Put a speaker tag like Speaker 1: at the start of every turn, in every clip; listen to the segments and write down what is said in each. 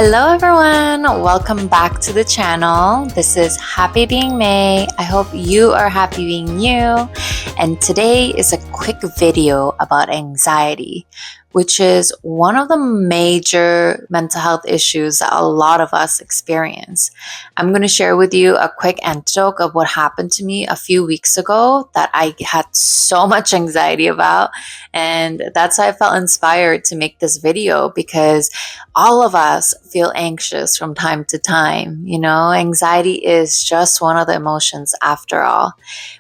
Speaker 1: Hello everyone, welcome back to the channel. This is Happy Being May. I hope you are happy being you. And today is a quick video about anxiety, which is one of the major mental health issues that a lot of us experience. I'm going to share with you a quick anecdote of what happened to me a few weeks ago that I had so much anxiety about. And that's why I felt inspired to make this video, because all of us feel anxious from time to time. You know, anxiety is just one of the emotions after all.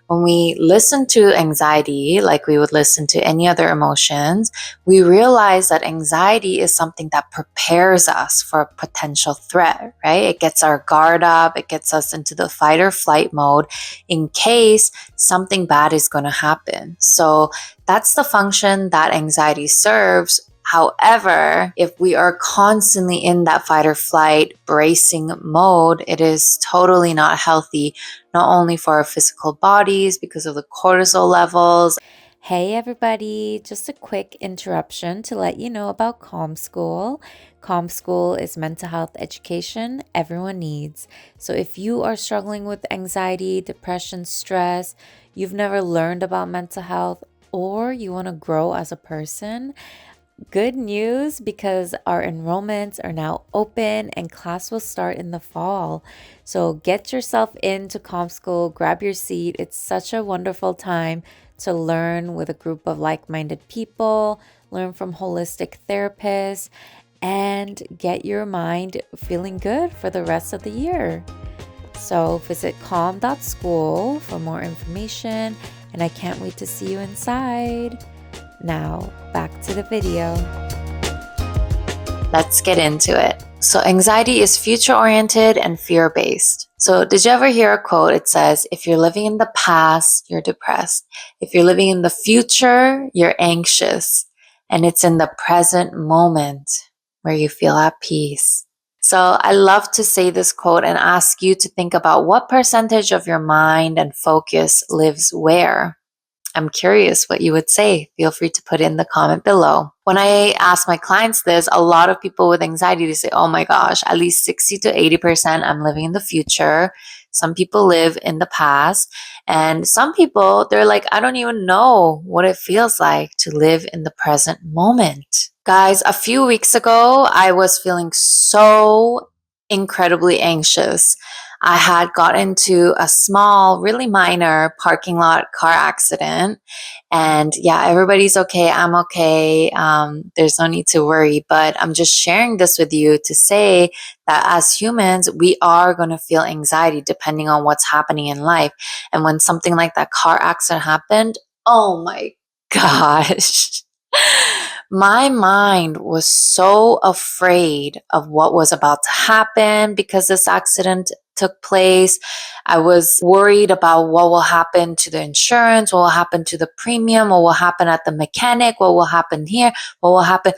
Speaker 1: When we listen to anxiety, like we would listen to any other emotions, we realize that anxiety is something that prepares us for a potential threat, right? It gets our guard up, it gets us into the fight or flight mode in case something bad is going to happen. So that's the function that anxiety serves. However, if we are constantly in that fight or flight bracing mode, it is totally not healthy, not only for our physical bodies because of the cortisol levels.
Speaker 2: Hey everybody, just a quick interruption to let you know about Calm School. Calm School is mental health education everyone needs. So if you are struggling with anxiety, depression, stress, you've never learned about mental health, or you want to grow as a person, good news, because our enrollments are now open and class will start in the fall. So get yourself into Calm School, grab your seat. It's such a wonderful time to learn with a group of like-minded people, learn from holistic therapists, and get your mind feeling good for the rest of the year. So visit calm.school for more information, and I can't wait to see you inside. Now, back to the video.
Speaker 1: Let's get into it. So anxiety is future-oriented and fear-based. So did you ever hear a quote? It says, if you're living in the past, you're depressed. If you're living in the future, you're anxious. And it's in the present moment where you feel at peace. So I love to say this quote and ask you to think about what percentage of your mind and focus lives where. I'm curious what you would say. Feel free to put it in the comment below. When I ask my clients this, a lot of people with anxiety, they say, oh my gosh, at least 60 to 80% I'm living in the future. Some people live in the past. And some people, they're like, I don't even know what it feels like to live in the present moment. Guys, a few weeks ago, I was feeling so incredibly anxious. I had got into a small, really minor parking lot car accident. And yeah, everybody's okay. I'm okay. There's no need to worry. But I'm just sharing this with you to say that as humans, we are going to feel anxiety depending on what's happening in life. And when something like that car accident happened, oh my gosh. My mind was so afraid of what was about to happen because this accident took place. I was worried about what will happen to the insurance, what will happen to the premium, what will happen at the mechanic, what will happen here, what will happen.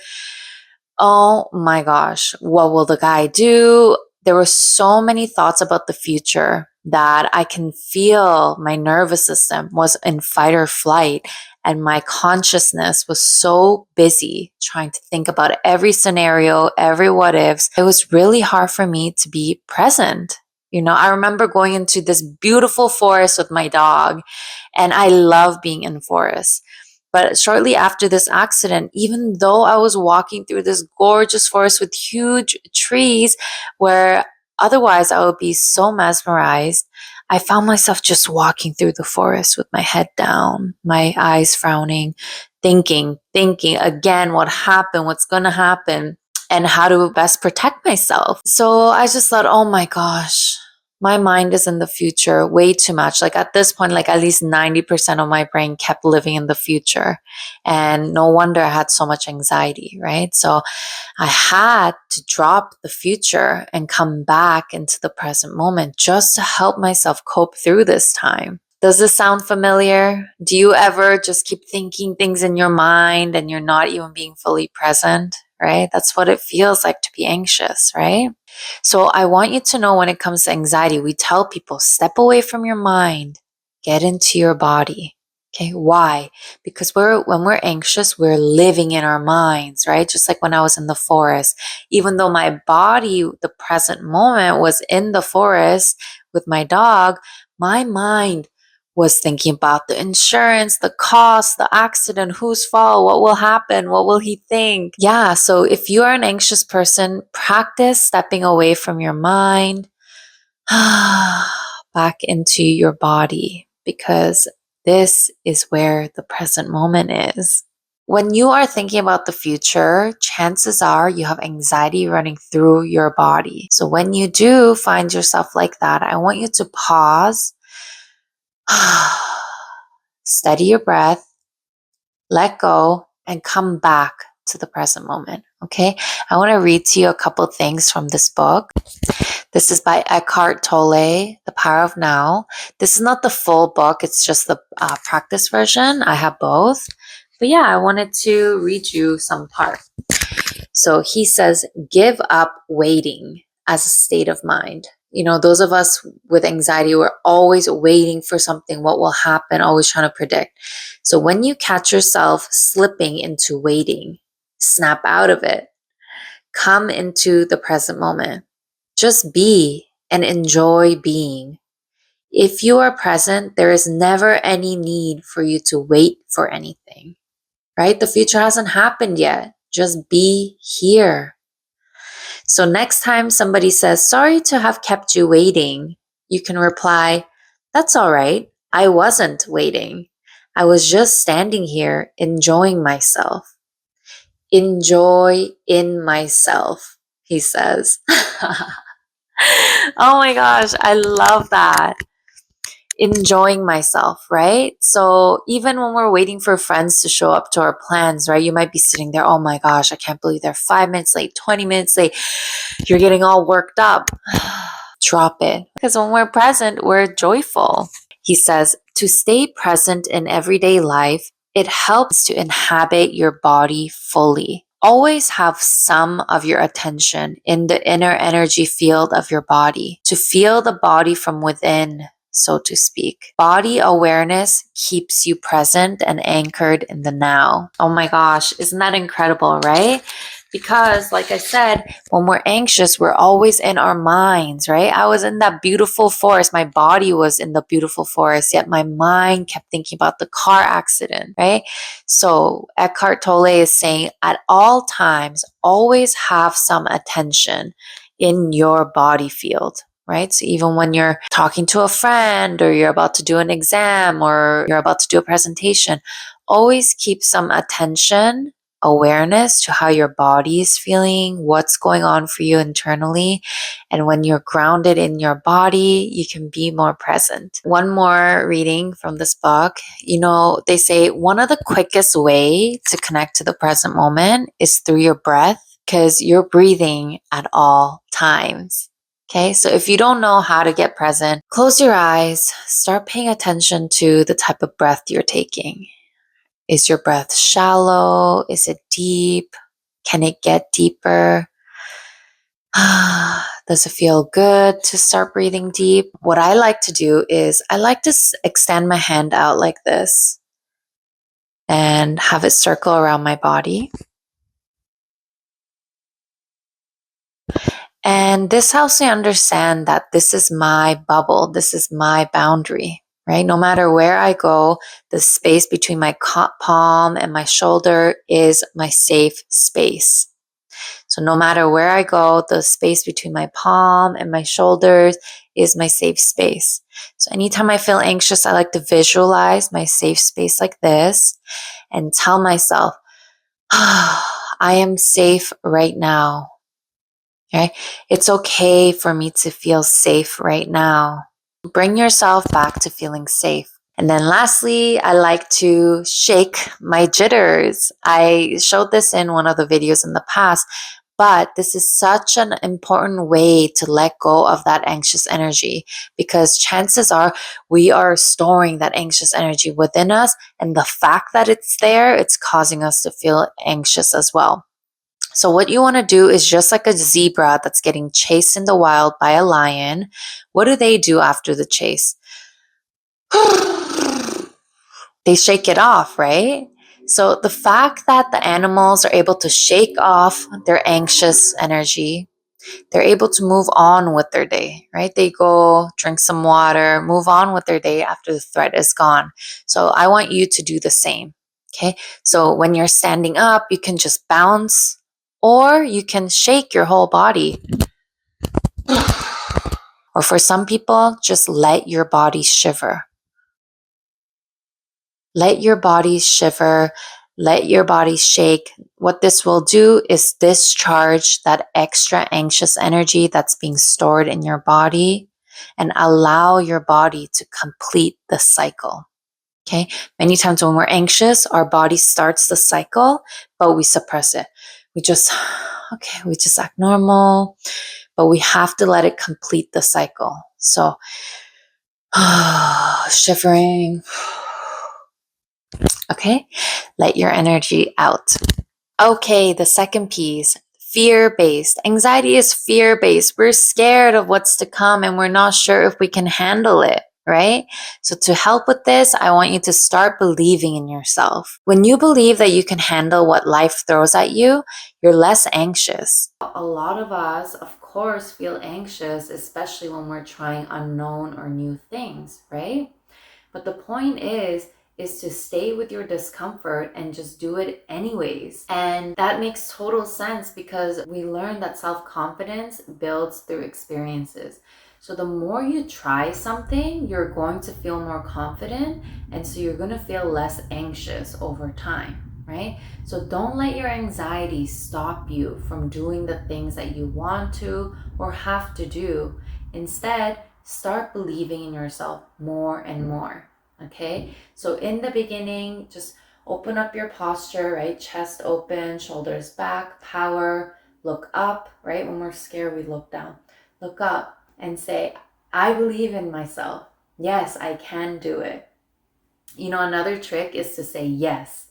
Speaker 1: Oh my gosh, what will the guy do? There were so many thoughts about the future that I can feel my nervous system was in fight or flight. And my consciousness was so busy trying to think about every scenario, every what ifs. It was really hard for me to be present. You know, I remember going into this beautiful forest with my dog, and I love being in forests. But shortly after this accident, even though I was walking through this gorgeous forest with huge trees where otherwise I would be so mesmerized, I found myself just walking through the forest with my head down, my eyes frowning, thinking again what happened, what's going to happen, and how to best protect myself. So I just thought, oh my gosh, my mind is in the future way too much. Like at this point, like at least 90% of my brain kept living in the future. And no wonder I had so much anxiety, right? So I had to drop the future and come back into the present moment just to help myself cope through this time. Does this sound familiar? Do you ever just keep thinking things in your mind and you're not even being fully present, right? That's what it feels like to be anxious, right? So I want you to know, when it comes to anxiety, we tell people, step away from your mind, get into your body. Okay, why? Because when we're anxious, we're living in our minds, right? Just like when I was in the forest, even though my body, the present moment, was in the forest with my dog, my mind was thinking about the insurance, the cost, the accident, whose fault, what will happen, what will he think? Yeah, so if you are an anxious person, practice stepping away from your mind back into your body, because this is where the present moment is. When you are thinking about the future, chances are you have anxiety running through your body. So when you do find yourself like that, I want you to pause, steady your breath, let go, and come back to the present moment. Okay? I want to read to you a couple things from this book. This is by Eckhart Tolle, The Power of Now. This is not the full book, it's just the practice version. I have both. But yeah, I wanted to read you some part. So he says, give up waiting as a state of mind. You know, those of us with anxiety, we're always waiting for something, what will happen, always trying to predict. So when you catch yourself slipping into waiting, snap out of it, come into the present moment. Just be and enjoy being. If you are present, there is never any need for you to wait for anything, right? The future hasn't happened yet. Just be here. So next time somebody says, sorry to have kept you waiting, you can reply, that's all right. I wasn't waiting. I was just standing here enjoying myself. Enjoy in myself, he says. Oh my gosh, I love that. Enjoying myself, right? So even when we're waiting for friends to show up to our plans, right? You might be sitting there, oh my gosh, I can't believe they're 5 minutes late, 20 minutes late. You're getting all worked up. Drop it. Because when we're present, we're joyful. He says, to stay present in everyday life, it helps to inhabit your body fully. Always have some of your attention in the inner energy field of your body, to feel the body from within, so to speak. Body awareness keeps you present and anchored in the now. Oh my gosh, isn't that incredible, right? Because, like I said, when we're anxious, we're always in our minds, right? I was in that beautiful forest. My body was in the beautiful forest, yet my mind kept thinking about the car accident, right? So Eckhart Tolle is saying at all times, always have some attention in your body field, right? So even when you're talking to a friend or you're about to do an exam or you're about to do a presentation, always keep some attention, awareness to how your body is feeling, what's going on for you internally. And when you're grounded in your body, you can be more present. One more reading from this book. You know, they say one of the quickest way to connect to the present moment is through your breath, because you're breathing at all times. Okay, so if you don't know how to get present, close your eyes, start paying attention to the type of breath you're taking. Is your breath shallow? Is it deep? Can it get deeper? Does it feel good to start breathing deep? What I like to do is I like to extend my hand out like this and have it circle around my body. And this helps me understand that this is my bubble, this is my boundary, right? No matter where I go, the space between my palm and my shoulder is my safe space. So no matter where I go, the space between my palm and my shoulders is my safe space. So anytime I feel anxious, I like to visualize my safe space like this and tell myself, I am safe right now. Okay? It's okay for me to feel safe right now. Bring yourself back to feeling safe. And then lastly, I like to shake my jitters. I showed this in one of the videos in the past, but this is such an important way to let go of that anxious energy, because chances are we are storing that anxious energy within us. And the fact that it's there, it's causing us to feel anxious as well. So what you want to do is, just like a zebra that's getting chased in the wild by a lion, what do they do after the chase? they shake it off, right? So the fact that the animals are able to shake off their anxious energy, they're able to move on with their day, right? They go drink some water, move on with their day after the threat is gone. So I want you to do the same. Okay. So when you're standing up, you can just bounce or you can shake your whole body. Or for some people, just let your body shiver. Let your body shiver. Let your body shake. What this will do is discharge that extra anxious energy that's being stored in your body and allow your body to complete the cycle. Okay. Many times when we're anxious, our body starts the cycle, but we suppress it. We just act normal, but we have to let it complete the cycle. So, shivering. Okay. Let your energy out. Okay, the second piece, fear-based. Anxiety is fear-based. We're scared of what's to come and we're not sure if we can handle it, right? So to help with this, I want you to start believing in yourself. When you believe that you can handle what life throws at you, you're less anxious. A lot of us, of course, feel anxious, especially when we're trying unknown or new things, right? But the point is to stay with your discomfort and just do it anyways. And that makes total sense because we learn that self-confidence builds through experiences. So the more you try something, you're going to feel more confident. And so you're going to feel less anxious over time, right? So don't let your anxiety stop you from doing the things that you want to or have to do. Instead, start believing in yourself more and more. Okay, so in the beginning, just open up your posture, right? Chest open, shoulders back, power, look up, right? When we're scared, we look down. Look up and say, I believe in myself. Yes, I can do it. You know, another trick is to say yes.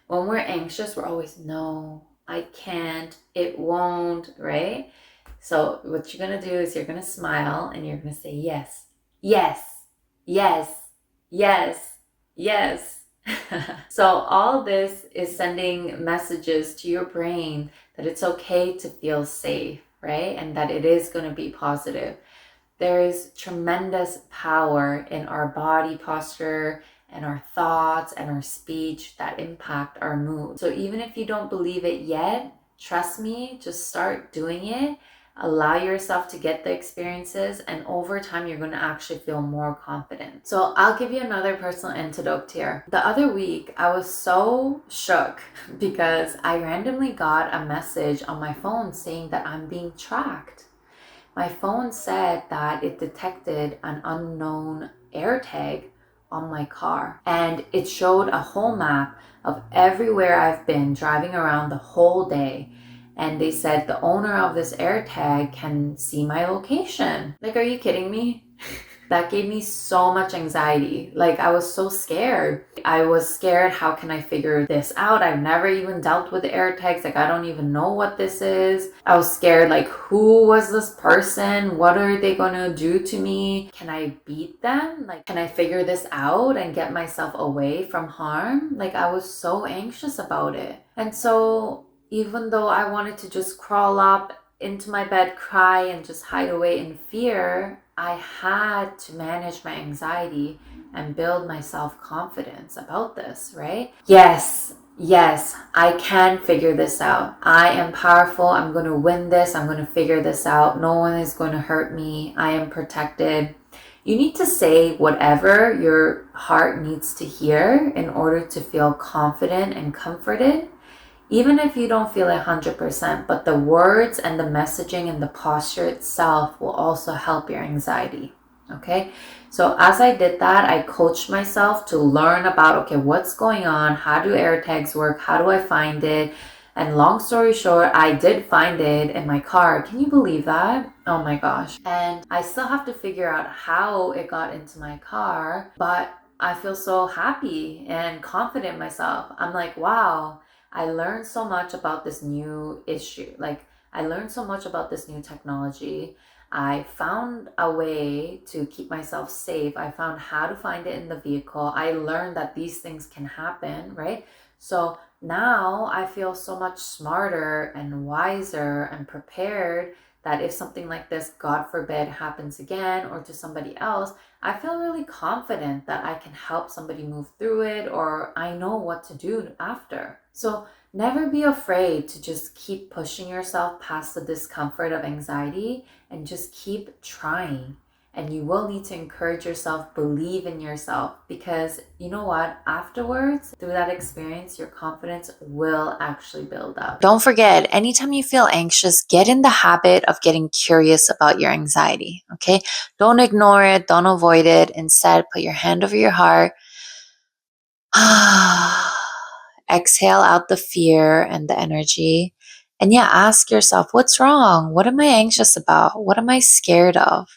Speaker 1: When we're anxious, we're always, no, I can't, it won't, right? So what you're going to do is you're going to smile and you're going to say yes, yes, yes, yes, yes. So all this is sending messages to your brain that it's okay to feel safe, right? And that it is going to be positive. There is tremendous power in our body posture and our thoughts and our speech that impact our mood. So even if you don't believe it yet, trust me, just start doing it. Allow yourself to get the experiences, and over time, you're going to actually feel more confident. So I'll give you another personal antidote here. The other week, I was so shook because I randomly got a message on my phone saying that I'm being tracked. My phone said that it detected an unknown AirTag on my car, and it showed a whole map of everywhere I've been driving around the whole day. And they said the owner of this AirTag can see my location. Like, are you kidding me? That gave me so much anxiety. Like, I was so scared. I was scared, how can I figure this out? I've never even dealt with AirTags. Like, I don't even know what this is. I was scared, like, who was this person? What are they gonna do to me? Can I beat them? Like, can I figure this out and get myself away from harm? Like, I was so anxious about it. And so even though I wanted to just crawl up into my bed, cry, and just hide away in fear, I had to manage my anxiety and build my self-confidence about this, right? Yes, I can figure this out. I am powerful. I'm going to win this. I'm going to figure this out. No one is going to hurt me. I am protected. You need to say whatever your heart needs to hear in order to feel confident and comforted. Even if you don't feel 100%, but the words and the messaging and the posture itself will also help your anxiety. Okay. So as I did that, I coached myself to learn about, okay, what's going on? How do AirTags work? How do I find it? And long story short, I did find it in my car. Can you believe that? Oh my gosh. And I still have to figure out how it got into my car, but I feel so happy and confident in myself. I'm like, wow, I learned so much about this new issue. Like, I learned so much about this new technology. I found a way to keep myself safe. I found how to find it in the vehicle. I learned that these things can happen, right? So now I feel so much smarter and wiser and prepared that if something like this, God forbid, happens again or to somebody else, I feel really confident that I can help somebody move through it, or I know what to do after. So never be afraid to just keep pushing yourself past the discomfort of anxiety and just keep trying. And you will need to encourage yourself, believe in yourself, because you know what? Afterwards, through that experience, your confidence will actually build up. Don't forget, anytime you feel anxious, get in the habit of getting curious about your anxiety, okay? Don't ignore it, don't avoid it. Instead, put your hand over your heart. Exhale out the fear and the energy. And yeah, ask yourself, what's wrong? What am I anxious about? What am I scared of?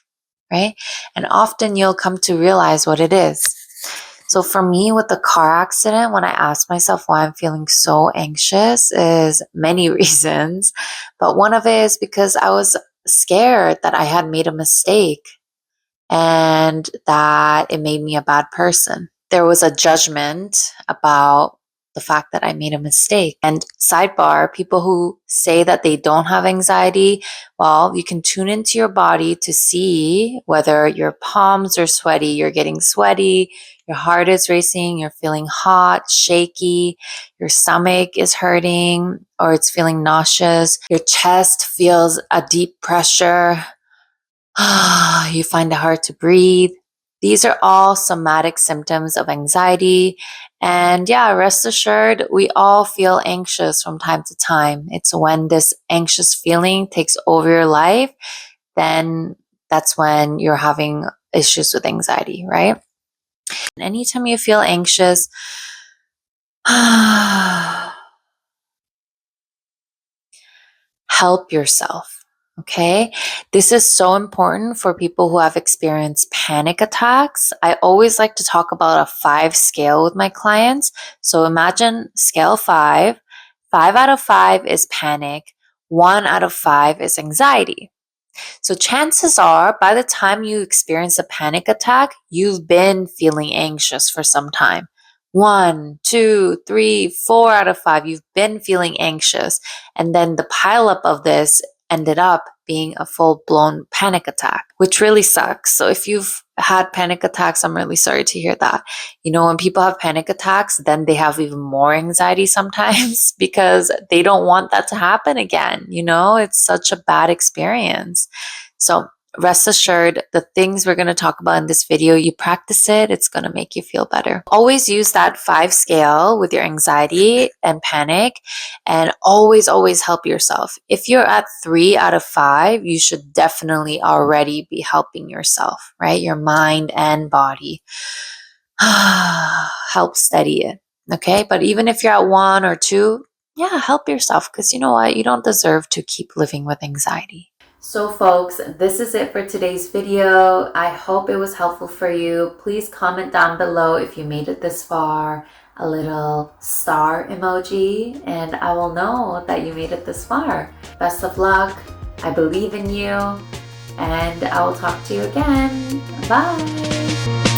Speaker 1: Right? And often you'll come to realize what it is. So for me with the car accident, when I asked myself why I'm feeling so anxious, is many reasons. But one of it is because I was scared that I had made a mistake and that it made me a bad person. There was a judgment about the fact that I made a mistake. And sidebar, people who say that they don't have anxiety, well, you can tune into your body to see whether your palms are sweaty, you're getting sweaty, your heart is racing, you're feeling hot, shaky, your stomach is hurting, or it's feeling nauseous, your chest feels a deep pressure. You find it hard to breathe. These are all somatic symptoms of anxiety. And yeah, rest assured, we all feel anxious from time to time. It's when this anxious feeling takes over your life, then that's when you're having issues with anxiety, right? And anytime you feel anxious, help yourself. Okay. This is so important for people who have experienced panic attacks. I always like to talk about a 5 scale with my clients. So imagine scale 5. 5 out of 5 is panic. 1 out of 5 is anxiety. So chances are by the time you experience a panic attack, you've been feeling anxious for some time. 1, 2, 3, 4 out of 5, you've been feeling anxious. And then the pileup of this ended up being a full-blown panic attack, which really sucks. So if you've had panic attacks, I'm really sorry to hear that. You know, when people have panic attacks, then they have even more anxiety sometimes because they don't want that to happen again. You know, it's such a bad experience. So rest assured, the things we're going to talk about in this video, you practice it, it's going to make you feel better. Always use that 5 scale with your anxiety and panic, and always, always help yourself. If you're at 3 out of 5, you should definitely already be helping yourself, right? Your mind and body. Help steady it, okay? But even if you're at 1 or 2, yeah, help yourself, because you know what? You don't deserve to keep living with anxiety. So folks, this is it for today's video. I hope it was helpful for you. Please comment down below if you made it this far, a little star emoji, and I will know that you made it this far. Best of luck. I believe in you, and I will talk to you again. Bye.